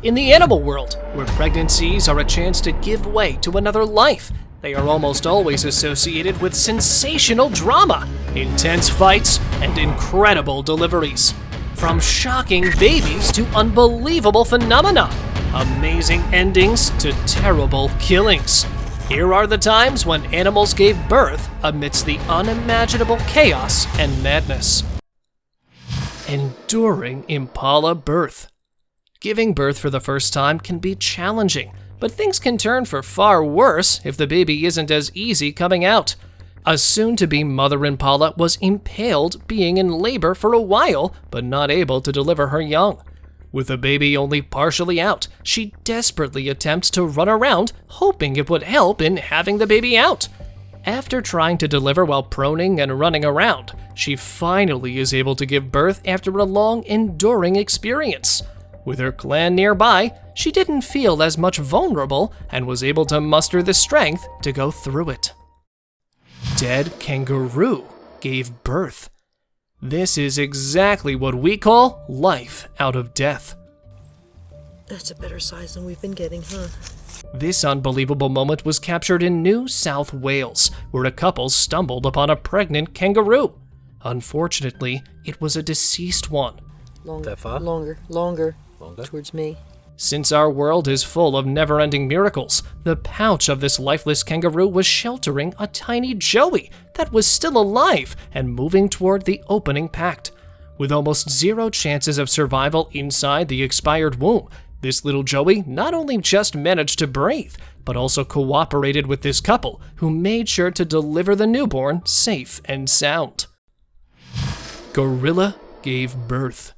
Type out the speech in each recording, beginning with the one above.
In the animal world, where pregnancies are a chance to give way to another life, they are almost always associated with sensational drama, intense fights, and incredible deliveries. From shocking babies to unbelievable phenomena, amazing endings to terrible killings. Here are the times when animals gave birth amidst the unimaginable chaos and madness. Enduring impala birth. Giving birth for the first time can be challenging, but things can turn for far worse if the baby isn't as easy coming out. A soon-to-be mother impala was impaled being in labor for a while, but not able to deliver her young. With the baby only partially out, she desperately attempts to run around, hoping it would help in having the baby out. After trying to deliver while proning and running around, she finally is able to give birth after a long, enduring experience. With her clan nearby, she didn't feel as much vulnerable and was able to muster the strength to go through it. Dead kangaroo gave birth. This is exactly what we call life out of death. That's a better size than we've been getting, huh? This unbelievable moment was captured in New South Wales, where a couple stumbled upon a pregnant kangaroo. Unfortunately, it was a deceased one. Longer, That far? longer. Towards me. Since our world is full of never-ending miracles, the pouch of this lifeless kangaroo was sheltering a tiny joey that was still alive and moving toward the opening pact. With almost zero chances of survival inside the expired womb, this little joey not only just managed to breathe, but also cooperated with this couple, who made sure to deliver the newborn safe and sound. Gorilla gave birth.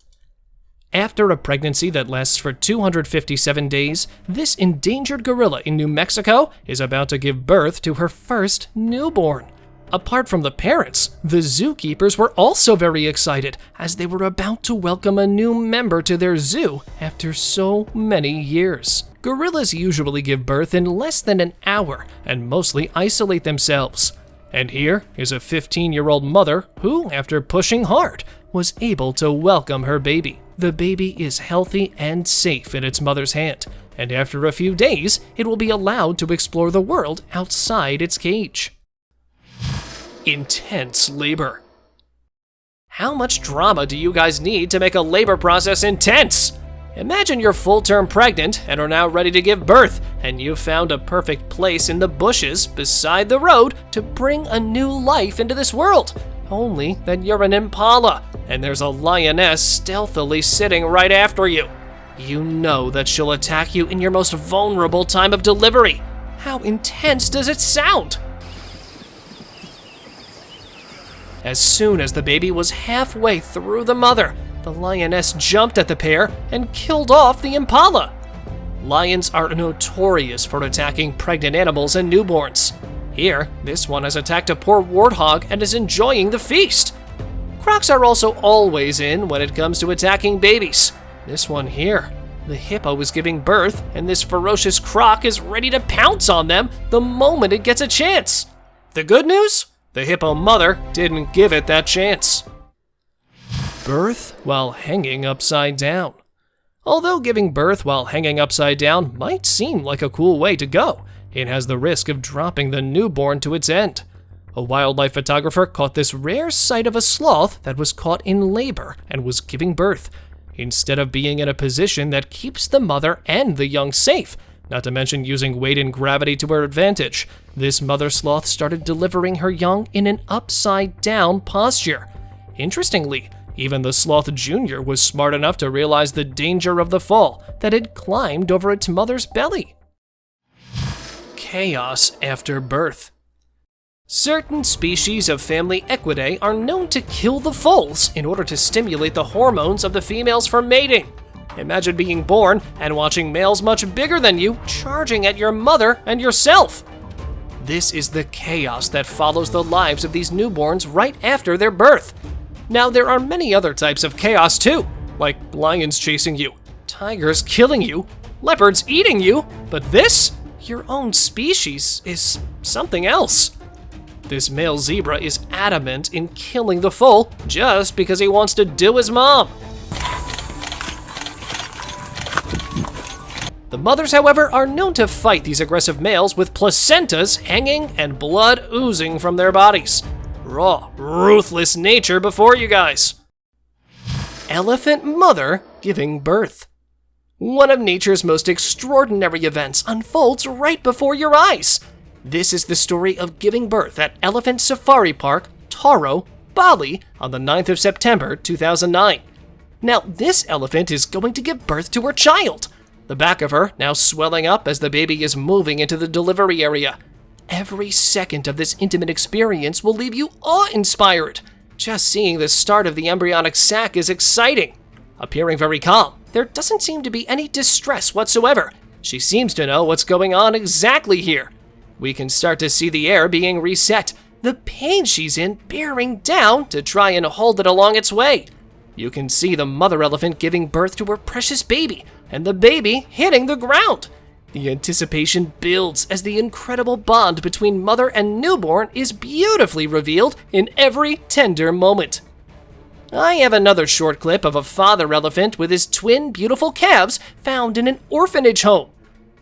After a pregnancy that lasts for 257 days, this endangered gorilla in New Mexico is about to give birth to her first newborn. Apart from the parents, the zookeepers were also very excited as they were about to welcome a new member to their zoo after so many years. Gorillas usually give birth in less than an hour and mostly isolate themselves. And here is a 15-year-old mother who, after pushing hard, was able to welcome her baby. The baby is healthy and safe in its mother's hand, and after a few days, it will be allowed to explore the world outside its cage. Intense labor. How much drama do you guys need to make a labor process intense? Imagine you're full-term pregnant and are now ready to give birth, and you've found a perfect place in the bushes beside the road to bring a new life into this world. Only that you're an impala, and there's a lioness stealthily sitting right after you. You know that she'll attack you in your most vulnerable time of delivery. How intense does it sound? As soon as the baby was halfway through the mother, the lioness jumped at the pair and killed off the impala. Lions are notorious for attacking pregnant animals and newborns. Here, this one has attacked a poor warthog and is enjoying the feast. Crocs are also always in when it comes to attacking babies. This one here, the hippo is giving birth, and this ferocious croc is ready to pounce on them the moment it gets a chance. The good news? The hippo mother didn't give it that chance. Birth while hanging upside down. Although giving birth while hanging upside down might seem like a cool way to go, it has the risk of dropping the newborn to its end. A wildlife photographer caught this rare sight of a sloth that was caught in labor and was giving birth. Instead of being in a position that keeps the mother and the young safe, not to mention using weight and gravity to her advantage, this mother sloth started delivering her young in an upside-down posture. Interestingly, even the sloth junior was smart enough to realize the danger of the fall that had climbed over its mother's belly. Chaos after birth. Certain species of family Equidae are known to kill the foals in order to stimulate the hormones of the females for mating. Imagine being born and watching males much bigger than you charging at your mother and yourself. This is the chaos that follows the lives of these newborns right after their birth. Now, there are many other types of chaos too, like lions chasing you, tigers killing you, leopards eating you, but this, your own species, is something else. This male zebra is adamant in killing the foal just because he wants to do his mom. The mothers, however, are known to fight these aggressive males with placentas hanging and blood oozing from their bodies. Raw, ruthless nature before you guys. Elephant mother giving birth. One of nature's most extraordinary events unfolds right before your eyes. This is the story of giving birth at Elephant Safari Park, Taro, Bali, on the 9th of September 2009. Now, this elephant is going to give birth to her child. The back of her now swelling up as the baby is moving into the delivery area. Every second of this intimate experience will leave you awe-inspired. Just seeing the start of the embryonic sac is exciting. Appearing very calm, there doesn't seem to be any distress whatsoever. She seems to know what's going on exactly here. We can start to see the air being reset, the pain she's in bearing down to try and hold it along its way. You can see the mother elephant giving birth to her precious baby, and the baby hitting the ground. The anticipation builds as the incredible bond between mother and newborn is beautifully revealed in every tender moment. I have another short clip of a father elephant with his twin beautiful calves found in an orphanage home.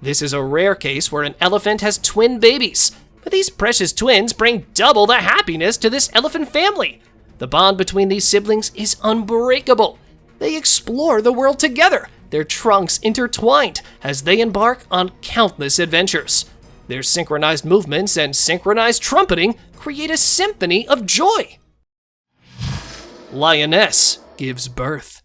This is a rare case where an elephant has twin babies, but these precious twins bring double the happiness to this elephant family. The bond between these siblings is unbreakable. They explore the world together, their trunks intertwined as they embark on countless adventures. Their synchronized movements and synchronized trumpeting create a symphony of joy. Lioness gives birth.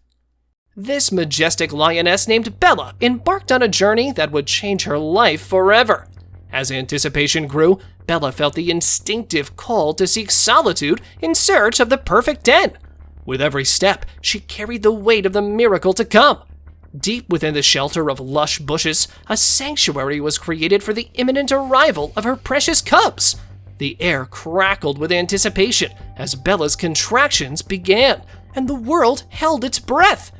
This majestic lioness named Bella embarked on a journey that would change her life forever. As anticipation grew, Bella felt the instinctive call to seek solitude in search of the perfect den. With every step, she carried the weight of the miracle to come. Deep within the shelter of lush bushes, a sanctuary was created for the imminent arrival of her precious cubs. The air crackled with anticipation as Bella's contractions began, and the world held its breath.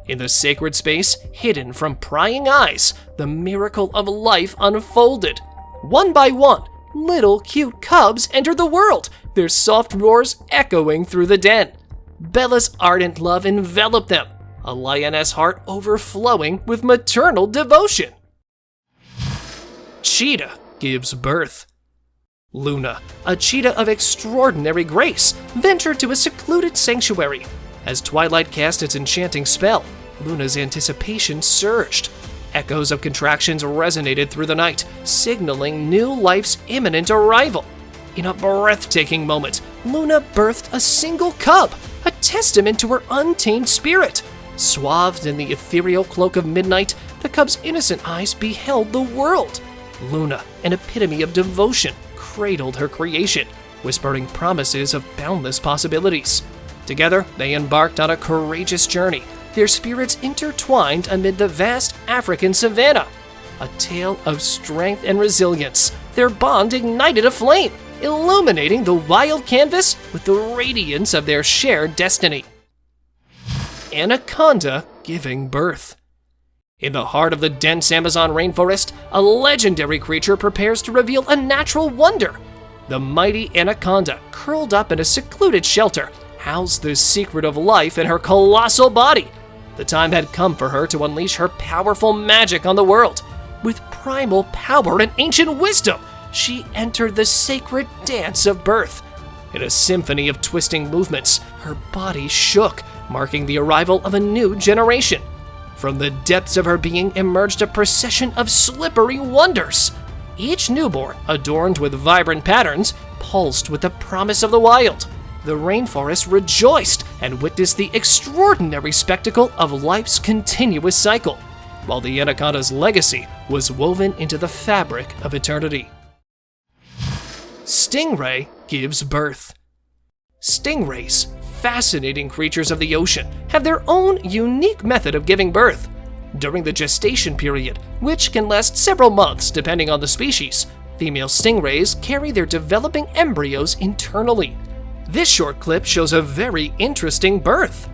In the sacred space, hidden from prying eyes, the miracle of life unfolded. One by one, little cute cubs entered the world, their soft roars echoing through the den. Bella's ardent love enveloped them, a lioness heart overflowing with maternal devotion. Cheetah gives birth. Luna, a cheetah of extraordinary grace, ventured to a secluded sanctuary. As twilight cast its enchanting spell, Luna's anticipation surged. Echoes of contractions resonated through the night, signaling new life's imminent arrival. In a breathtaking moment, Luna birthed a single cub, a testament to her untamed spirit. Swathed in the ethereal cloak of midnight, the cub's innocent eyes beheld the world. Luna, an epitome of devotion, cradled her creation, whispering promises of boundless possibilities. Together, they embarked on a courageous journey, their spirits intertwined amid the vast African savanna. A tale of strength and resilience, their bond ignited a flame, illuminating the wild canvas with the radiance of their shared destiny. Anaconda giving birth. In the heart of the dense Amazon rainforest, a legendary creature prepares to reveal a natural wonder. The mighty anaconda, curled up in a secluded shelter, housed the secret of life in her colossal body. The time had come for her to unleash her powerful magic on the world. With primal power and ancient wisdom, she entered the sacred dance of birth. In a symphony of twisting movements, her body shook, marking the arrival of a new generation. From the depths of her being emerged a procession of slippery wonders. Each newborn, adorned with vibrant patterns, pulsed with the promise of the wild. The rainforest rejoiced and witnessed the extraordinary spectacle of life's continuous cycle, while the anaconda's legacy was woven into the fabric of eternity. Stingray gives birth. Stingrays, fascinating creatures of the ocean, have their own unique method of giving birth. During the gestation period, which can last several months depending on the species, female stingrays carry their developing embryos internally. This short clip shows a very interesting birth.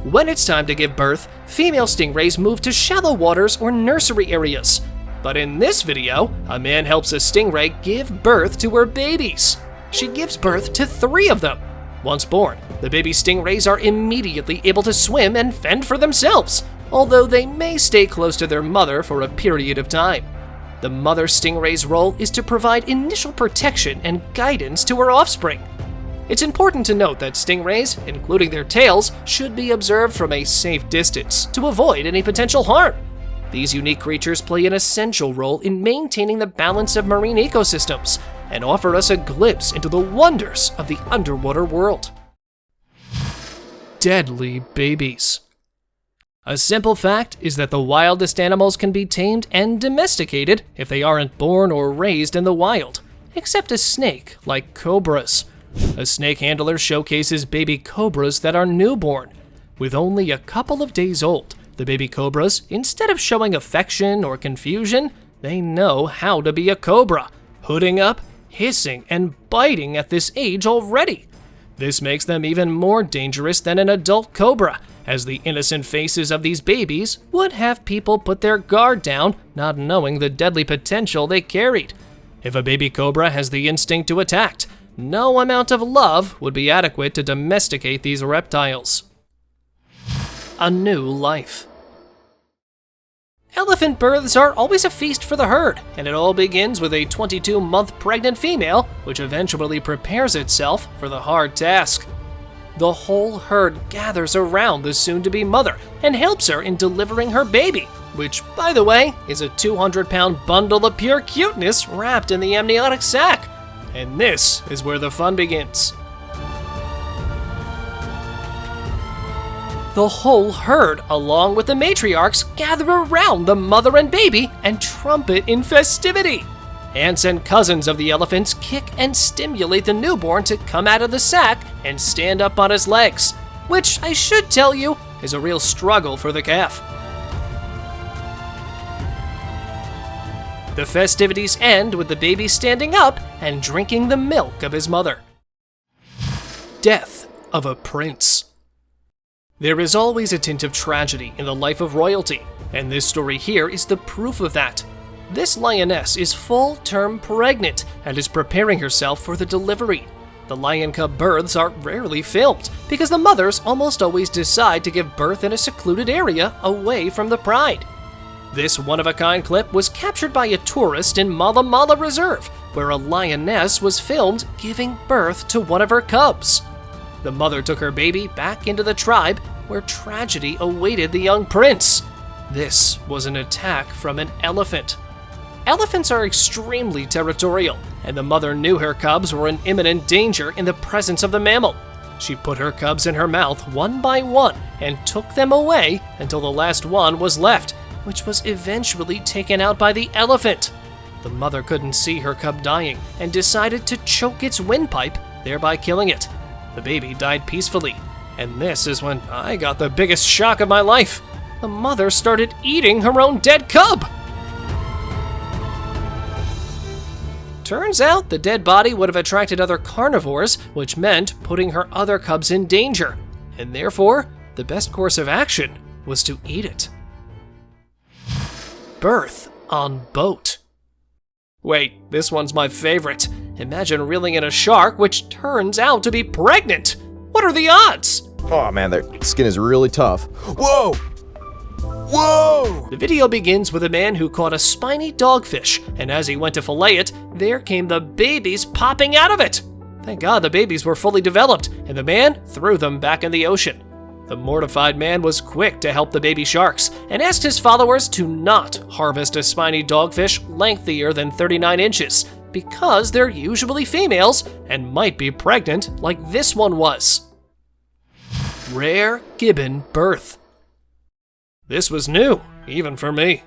When it's time to give birth, female stingrays move to shallow waters or nursery areas. But in this video, a man helps a stingray give birth to her babies. She gives birth to 3 of them. Once born, the baby stingrays are immediately able to swim and fend for themselves. although they may stay close to their mother for a period of time. The mother stingray's role is to provide initial protection and guidance to her offspring. It's important to note that stingrays, including their tails, should be observed from a safe distance to avoid any potential harm. These unique creatures play an essential role in maintaining the balance of marine ecosystems and offer us a glimpse into the wonders of the underwater world. Deadly babies. A simple fact is that the wildest animals can be tamed and domesticated if they aren't born or raised in the wild, except a snake like cobras. A snake handler showcases baby cobras that are newborn. With only a couple of days old, the baby cobras, instead of showing affection or confusion, they know how to be a cobra, hooding up, hissing, and biting at this age already. This makes them even more dangerous than an adult cobra, as the innocent faces of these babies would have people put their guard down, not knowing the deadly potential they carried. If a baby cobra has the instinct to attack, no amount of love would be adequate to domesticate these reptiles. A new life. Elephant births are always a feast for the herd, and it all begins with a 22-month pregnant female, which eventually prepares itself for the hard task. The whole herd gathers around the soon-to-be mother and helps her in delivering her baby, which, by the way, is a 200-pound bundle of pure cuteness wrapped in the amniotic sac. And this is where the fun begins. The whole herd, along with the matriarchs, gather around the mother and baby and trumpet in festivity. Aunts and cousins of the elephants kick and stimulate the newborn to come out of the sack and stand up on his legs, which I should tell you is a real struggle for the calf. The festivities end with the baby standing up and drinking the milk of his mother. Death of a prince. There is always a tint of tragedy in the life of royalty, and this story here is the proof of that. This lioness is full-term pregnant and is preparing herself for the delivery. The lion cub births are rarely filmed because the mothers almost always decide to give birth in a secluded area away from the pride. This one-of-a-kind clip was captured by a tourist in Mala Mala Reserve, where a lioness was filmed giving birth to one of her cubs. The mother took her baby back into the tribe, where tragedy awaited the young prince. This was an attack from an elephant. Elephants are extremely territorial, and the mother knew her cubs were in imminent danger in the presence of the mammal. She put her cubs in her mouth one by one and took them away until the last one was left, which was eventually taken out by the elephant. The mother couldn't see her cub dying and decided to choke its windpipe, thereby killing it. The baby died peacefully, and this is when I got the biggest shock of my life. The mother started eating her own dead cub. Turns out the dead body would have attracted other carnivores, which meant putting her other cubs in danger, and therefore, the best course of action was to eat it. Birth on boat. Wait, this one's my favorite. Imagine reeling in a shark which turns out to be pregnant. What are the odds? Oh man, their skin is really tough. Whoa! Whoa! The video begins with a man who caught a spiny dogfish, and as he went to fillet it, there came the babies popping out of it. Thank God the babies were fully developed, and the man threw them back in the ocean. The mortified man was quick to help the baby sharks, and asked his followers to not harvest a spiny dogfish lengthier than 39 inches, because they're usually females and might be pregnant like this one was. Rare gibbon birth. This was new, even for me.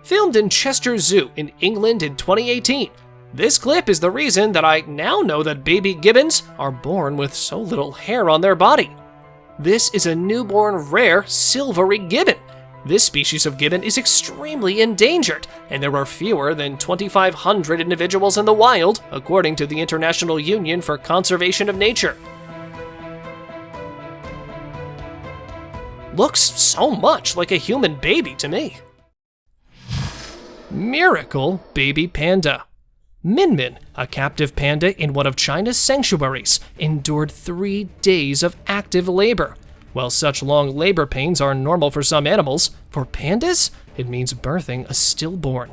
Filmed in Chester Zoo in England in 2018, this clip is the reason that I now know that baby gibbons are born with so little hair on their body. This is a newborn rare silvery gibbon. This species of gibbon is extremely endangered, and there are fewer than 2,500 individuals in the wild, according to the International Union for Conservation of Nature. Looks so much like a human baby to me. Miracle baby panda. Min Min, a captive panda in one of China's sanctuaries, endured 3 days of active labor. While such long labor pains are normal for some animals, for pandas, it means birthing a stillborn.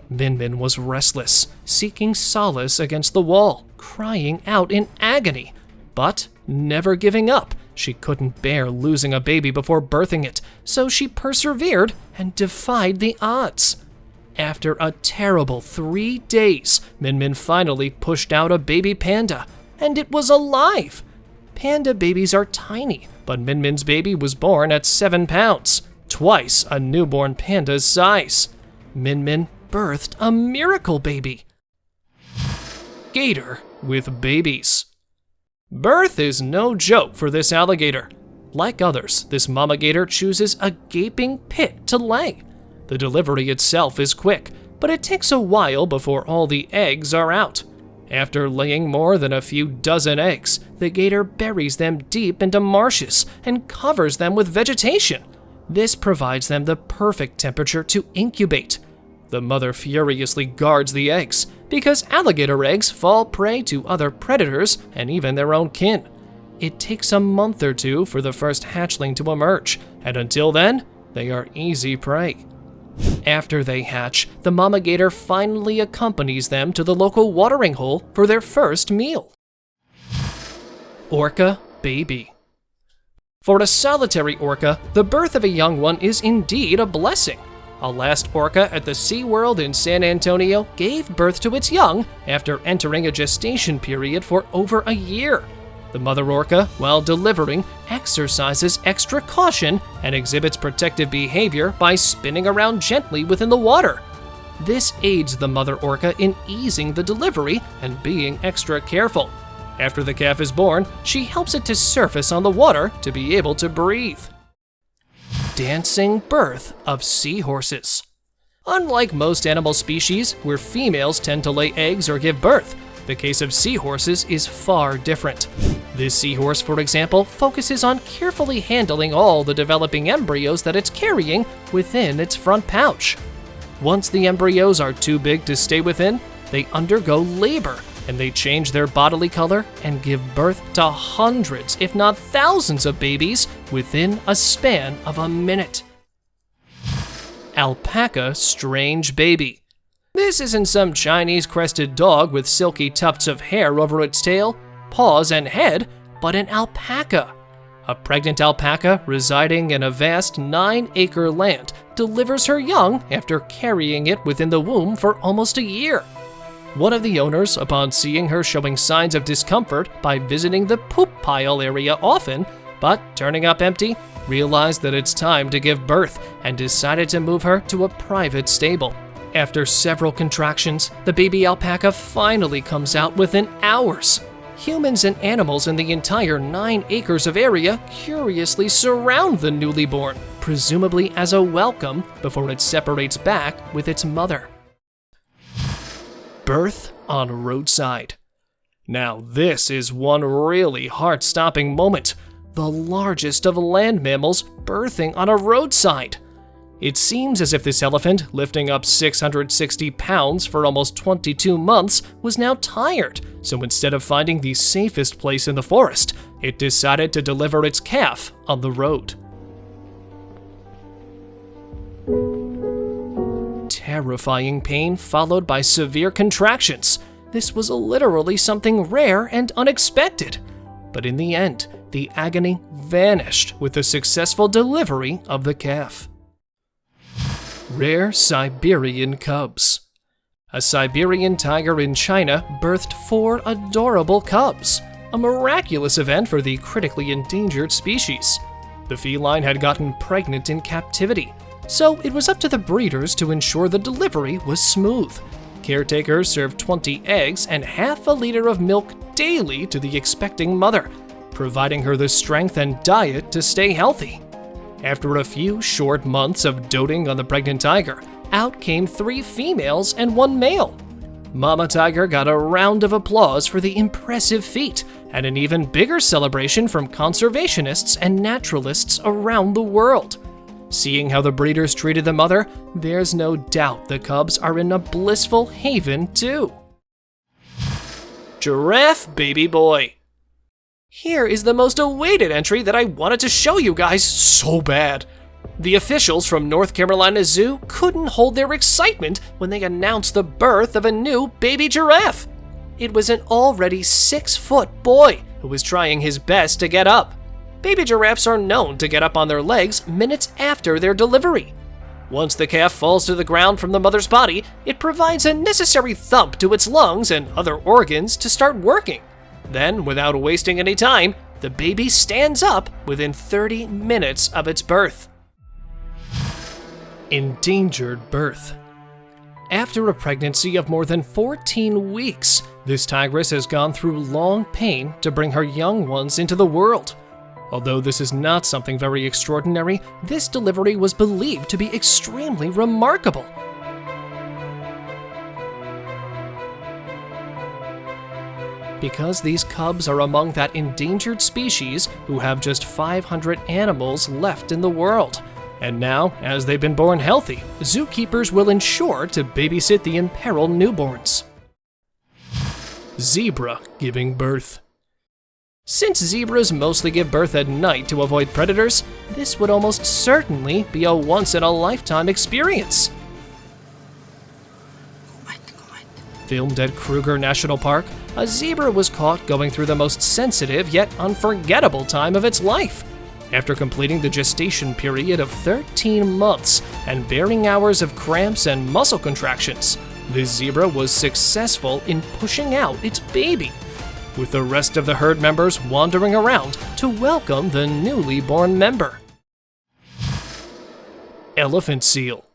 Min Min was restless, seeking solace against the wall, crying out in agony, but never giving up. She couldn't bear losing a baby before birthing it, so she persevered and defied the odds. After a terrible 3 days, Min Min finally pushed out a baby panda, and it was alive. Panda babies are tiny, but Min Min's baby was born at 7 pounds, twice a newborn panda's size. Min Min birthed a miracle baby. Gator with babies. Birth is no joke for this alligator. Like others, this mama gator chooses a gaping pit to lay. The delivery itself is quick, but it takes a while before all the eggs are out. After laying more than a few dozen eggs, the gator buries them deep into marshes and covers them with vegetation. This provides them the perfect temperature to incubate. The mother furiously guards the eggs, because alligator eggs fall prey to other predators and even their own kin. It takes a month or two for the first hatchling to emerge, and until then, they are easy prey. After they hatch, the mama gator finally accompanies them to the local watering hole for their first meal. Orca baby. For a solitary orca, the birth of a young one is indeed a blessing. A last orca at the SeaWorld in San Antonio gave birth to its young after entering a gestation period for over a year. The mother orca, while delivering, exercises extra caution and exhibits protective behavior by spinning around gently within the water. This aids the mother orca in easing the delivery and being extra careful. After the calf is born, she helps it to surface on the water to be able to breathe. Dancing birth of seahorses. Unlike most animal species, where females tend to lay eggs or give birth, the case of seahorses is far different. This seahorse, for example, focuses on carefully handling all the developing embryos that it's carrying within its front pouch. Once the embryos are too big to stay within, they undergo labor, and they change their bodily color and give birth to hundreds, if not thousands of babies within a span of a minute. Alpaca strange baby. This isn't some Chinese crested dog with silky tufts of hair over its tail, paws, and head, but an alpaca. A pregnant alpaca residing in a vast 9-acre land delivers her young after carrying it within the womb for almost a year. One of the owners, upon seeing her showing signs of discomfort by visiting the poop pile area often, but turning up empty, realized that it's time to give birth and decided to move her to a private stable. After several contractions, the baby alpaca finally comes out within hours. Humans and animals in the entire 9 acres of area curiously surround the newly born, presumably as a welcome before it separates back with its mother. Birth on roadside. Now this is one really heart-stopping moment. The largest of land mammals birthing on a roadside. It seems as if this elephant, lifting up 660 pounds for almost 22 months, was now tired, so instead of finding the safest place in the forest, it decided to deliver its calf on the road. Terrifying pain followed by severe contractions. This was literally something rare and unexpected. But in the end, the agony vanished with the successful delivery of the calf. Rare Siberian cubs. A Siberian tiger in China birthed 4 adorable cubs, a miraculous event for the critically endangered species. The feline had gotten pregnant in captivity, so it was up to the breeders to ensure the delivery was smooth. Caretakers served 20 eggs and half a liter of milk daily to the expecting mother, providing her the strength and diet to stay healthy. After a few short months of doting on the pregnant tiger, out came 3 females and 1 male. Mama Tiger got a round of applause for the impressive feat, and an even bigger celebration from conservationists and naturalists around the world. Seeing how the breeders treated the mother, there's no doubt the cubs are in a blissful haven too. Giraffe baby boy. Here is the most awaited entry that I wanted to show you guys so bad. The officials from North Carolina Zoo couldn't hold their excitement when they announced the birth of a new baby giraffe. It was an already 6-foot boy who was trying his best to get up. Baby giraffes are known to get up on their legs minutes after their delivery. Once the calf falls to the ground from the mother's body, it provides a necessary thump to its lungs and other organs to start working. Then, without wasting any time, the baby stands up within 30 minutes of its birth. Endangered birth. After a pregnancy of more than 14 weeks, this tigress has gone through long pain to bring her young ones into the world. Although this is not something very extraordinary, this delivery was believed to be extremely remarkable. Because these cubs are among that endangered species who have just 500 animals left in the world. And now, as they've been born healthy, zookeepers will ensure to babysit the imperiled newborns. Zebra giving birth. Since zebras mostly give birth at night to avoid predators, this would almost certainly be a once-in-a-lifetime experience. Filmed at Kruger National Park, a zebra was caught going through the most sensitive yet unforgettable time of its life. After completing the gestation period of 13 months and bearing hours of cramps and muscle contractions, this zebra was successful in pushing out its baby, with the rest of the herd members wandering around to welcome the newly born member. Elephant seal.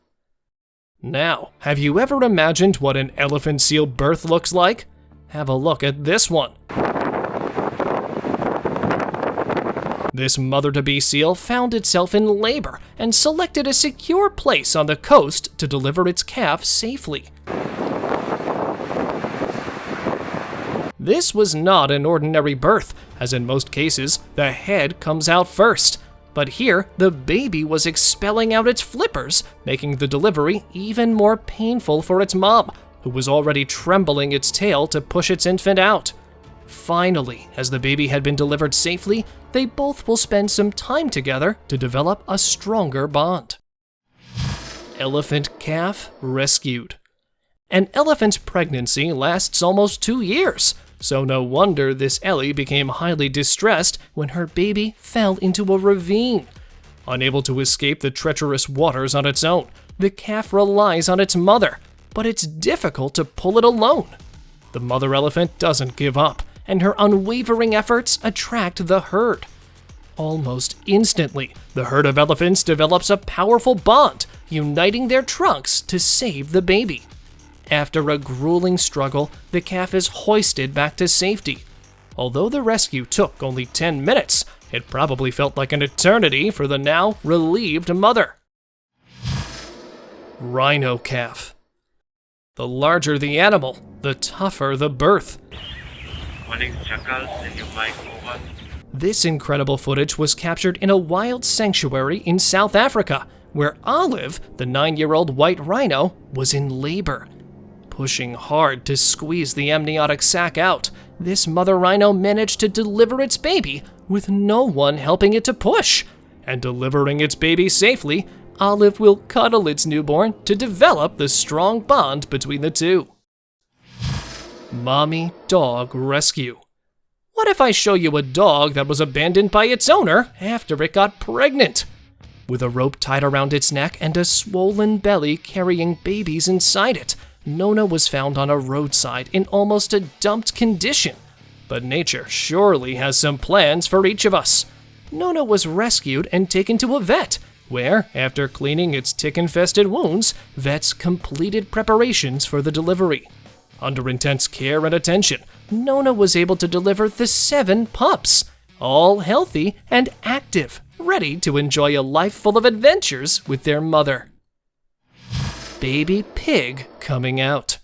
Now, have you ever imagined what an elephant seal birth looks like? Have a look at this one. This mother-to-be seal found itself in labor and selected a secure place on the coast to deliver its calf safely. This was not an ordinary birth, as in most cases, the head comes out first. But here, the baby was expelling out its flippers, making the delivery even more painful for its mom, who was already trembling its tail to push its infant out. Finally, as the baby had been delivered safely, they both will spend some time together to develop a stronger bond. Elephant calf rescued. An elephant's pregnancy lasts almost 2 years, so no wonder this Ellie became highly distressed when her baby fell into a ravine. Unable to escape the treacherous waters on its own, the calf relies on its mother, but it's difficult to pull it alone. The mother elephant doesn't give up, and her unwavering efforts attract the herd. Almost instantly, the herd of elephants develops a powerful bond, uniting their trunks to save the baby. After a grueling struggle, the calf is hoisted back to safety. Although the rescue took only 10 minutes, it probably felt like an eternity for the now relieved mother. Rhino calf. The larger the animal, the tougher the birth. This incredible footage was captured in a wild sanctuary in South Africa, where Olive, the 9-year-old white rhino, was in labor. Pushing hard to squeeze the amniotic sac out, this mother rhino managed to deliver its baby with no one helping it to push. And delivering its baby safely, Olive will cuddle its newborn to develop the strong bond between the two. Mommy dog rescue. What if I show you a dog that was abandoned by its owner after it got pregnant? With a rope tied around its neck and a swollen belly carrying babies inside it, Nona was found on a roadside in almost a dumped condition. But nature surely has some plans for each of us. Nona was rescued and taken to a vet, where, after cleaning its tick-infested wounds, vets completed preparations for the delivery. Under intense care and attention, Nona was able to deliver the 7 pups, all healthy and active, ready to enjoy a life full of adventures with their mother. Baby pig coming out.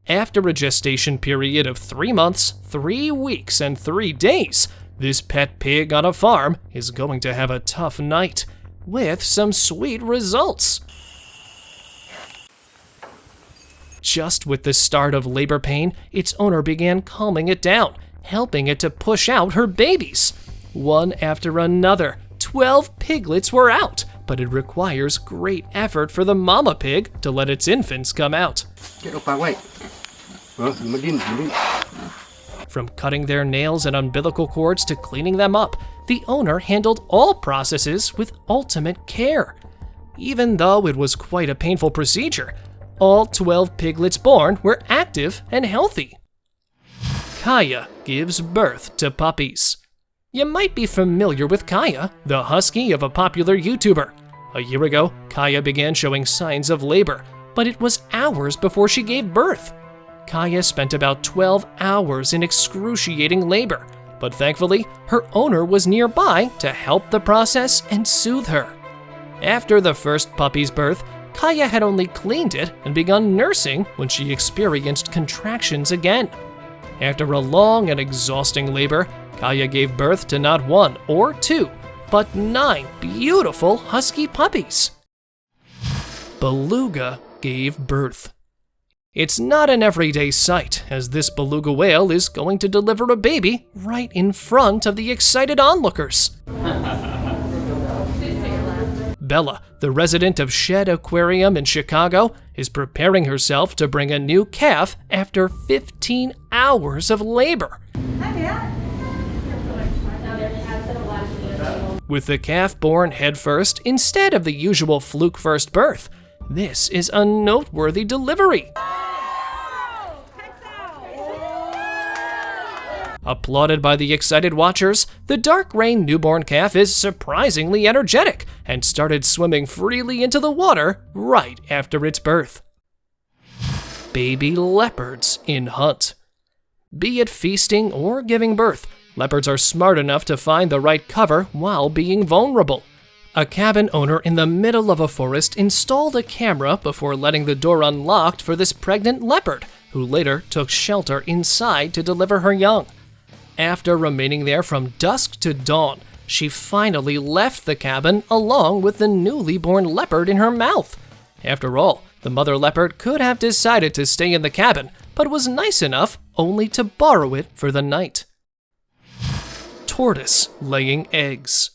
After a gestation period of 3 months, 3 weeks, and 3 days, this pet pig on a farm is going to have a tough night, with some sweet results. Just with the start of labor pain, its owner began calming it down, helping it to push out her babies. One after another, 12 piglets were out, but it requires great effort for the mama pig to let its infants come out. From cutting their nails and umbilical cords to cleaning them up, the owner handled all processes with ultimate care. Even though it was quite a painful procedure, all 12 piglets born were active and healthy. Kaya gives birth to puppies. You might be familiar with Kaya, the husky of a popular YouTuber. A year ago, Kaya began showing signs of labor, but it was hours before she gave birth. Kaya spent about 12 hours in excruciating labor, but thankfully, her owner was nearby to help the process and soothe her. After the first puppy's birth, Kaya had only cleaned it and begun nursing when she experienced contractions again. After a long and exhausting labor, Kaya gave birth to not 1 or 2, but 9 beautiful husky puppies. Beluga gave birth. It's not an everyday sight, as this beluga whale is going to deliver a baby right in front of the excited onlookers. Bella, the resident of Shed Aquarium in Chicago, is preparing herself to bring a new calf after 15 hours of labor. With the calf born headfirst instead of the usual fluke first birth, this is a noteworthy delivery. Applauded by the excited watchers, the dark gray newborn calf is surprisingly energetic and started swimming freely into the water right after its birth. Baby leopards in hunt. Be it feasting or giving birth, leopards are smart enough to find the right cover while being vulnerable. A cabin owner in the middle of a forest installed a camera before letting the door unlocked for this pregnant leopard, who later took shelter inside to deliver her young. After remaining there from dusk to dawn, she finally left the cabin along with the newly born leopard in her mouth. After all, the mother leopard could have decided to stay in the cabin, but was nice enough only to borrow it for the night. Tortoise laying eggs.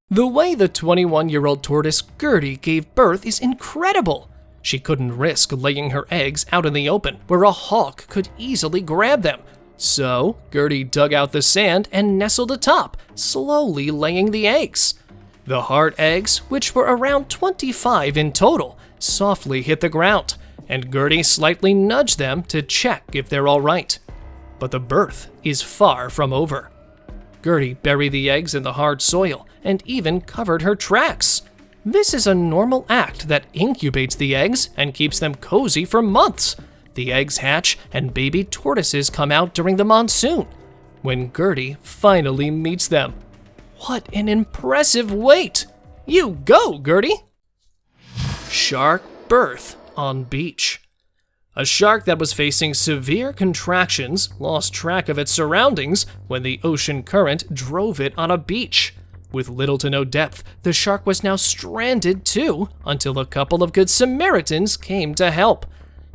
The way the 21-year-old tortoise Gertie gave birth is incredible. She couldn't risk laying her eggs out in the open where a hawk could easily grab them. So, Gertie dug out the sand and nestled atop, slowly laying the eggs. The hard eggs, which were around 25 in total, softly hit the ground, and Gertie slightly nudged them to check if they're all right. But the birth is far from over. Gertie buried the eggs in the hard soil and even covered her tracks. This is a normal act that incubates the eggs and keeps them cozy for months. The eggs hatch and baby tortoises come out during the monsoon, when Gertie finally meets them. What an impressive wait! You go, Gertie! Shark birth on beach. A shark that was facing severe contractions lost track of its surroundings when the ocean current drove it on a beach. With little to no depth, the shark was now stranded too, until a couple of good Samaritans came to help.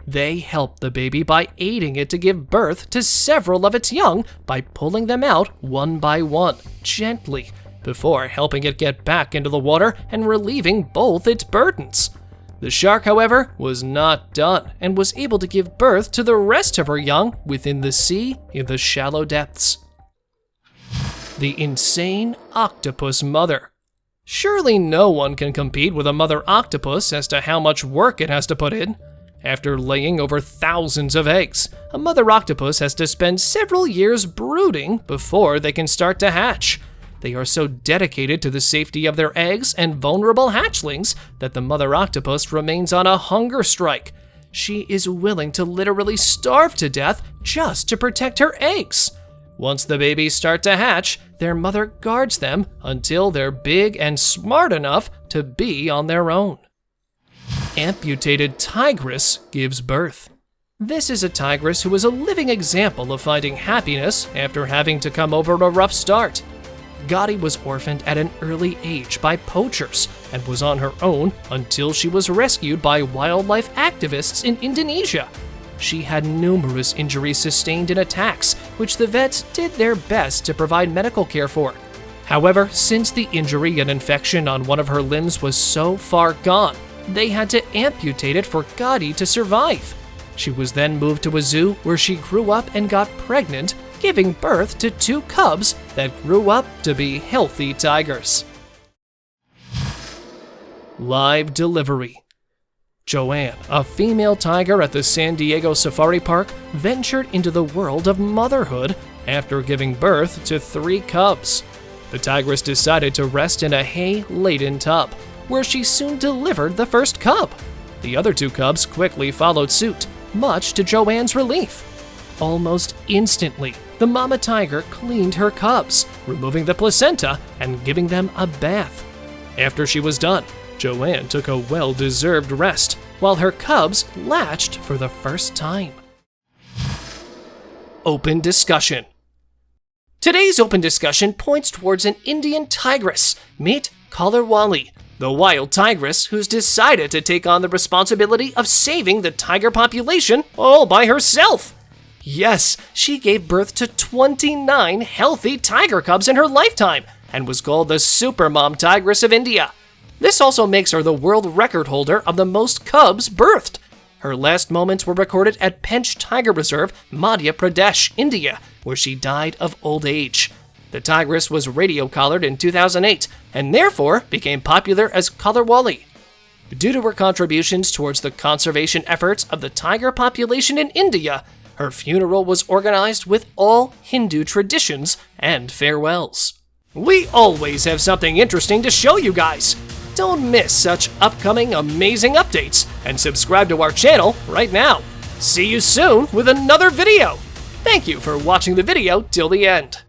They helped the baby by aiding it to give birth to several of its young by pulling them out one by one, gently, before helping it get back into the water and relieving both its burdens. The shark, however, was not done and was able to give birth to the rest of her young within the sea in the shallow depths. The insane octopus mother. Surely no one can compete with a mother octopus as to how much work it has to put in. After laying over thousands of eggs, a mother octopus has to spend several years brooding before they can start to hatch. They are so dedicated to the safety of their eggs and vulnerable hatchlings that the mother octopus remains on a hunger strike. She is willing to literally starve to death just to protect her eggs. Once the babies start to hatch, their mother guards them until they're big and smart enough to be on their own. Amputated tigress gives birth. This is a tigress who is a living example of finding happiness after having to come over a rough start. Gotti was orphaned at an early age by poachers and was on her own until she was rescued by wildlife activists in Indonesia. She had numerous injuries sustained in attacks, which the vets did their best to provide medical care for. However, since the injury and infection on one of her limbs was so far gone, they had to amputate it for Gotti to survive. She was then moved to a zoo where she grew up and got pregnant, giving birth to 2 cubs that grew up to be healthy tigers. Live delivery. Joanne, a female tiger at the San Diego Safari Park, ventured into the world of motherhood after giving birth to 3 cubs. The tigress decided to rest in a hay-laden tub, where she soon delivered the first cub. The other 2 cubs quickly followed suit, much to Joanne's relief. Almost instantly, the mama tiger cleaned her cubs, removing the placenta and giving them a bath. After she was done, Joanne took a well-deserved rest, while her cubs latched for the first time. Open discussion. Today's open discussion points towards an Indian tigress, meet Kalarwali, the wild tigress who's decided to take on the responsibility of saving the tiger population all by herself. Yes, she gave birth to 29 healthy tiger cubs in her lifetime and was called the Supermom Tigress of India. This also makes her the world record holder of the most cubs birthed. Her last moments were recorded at Pench Tiger Reserve, Madhya Pradesh, India, where she died of old age. The tigress was radio-collared in 2008 and therefore became popular as Kalarwali. Due to her contributions towards the conservation efforts of the tiger population in India, her funeral was organized with all Hindu traditions and farewells. We always have something interesting to show you guys. Don't miss such upcoming amazing updates and subscribe to our channel right now. See you soon with another video. Thank you for watching the video till the end.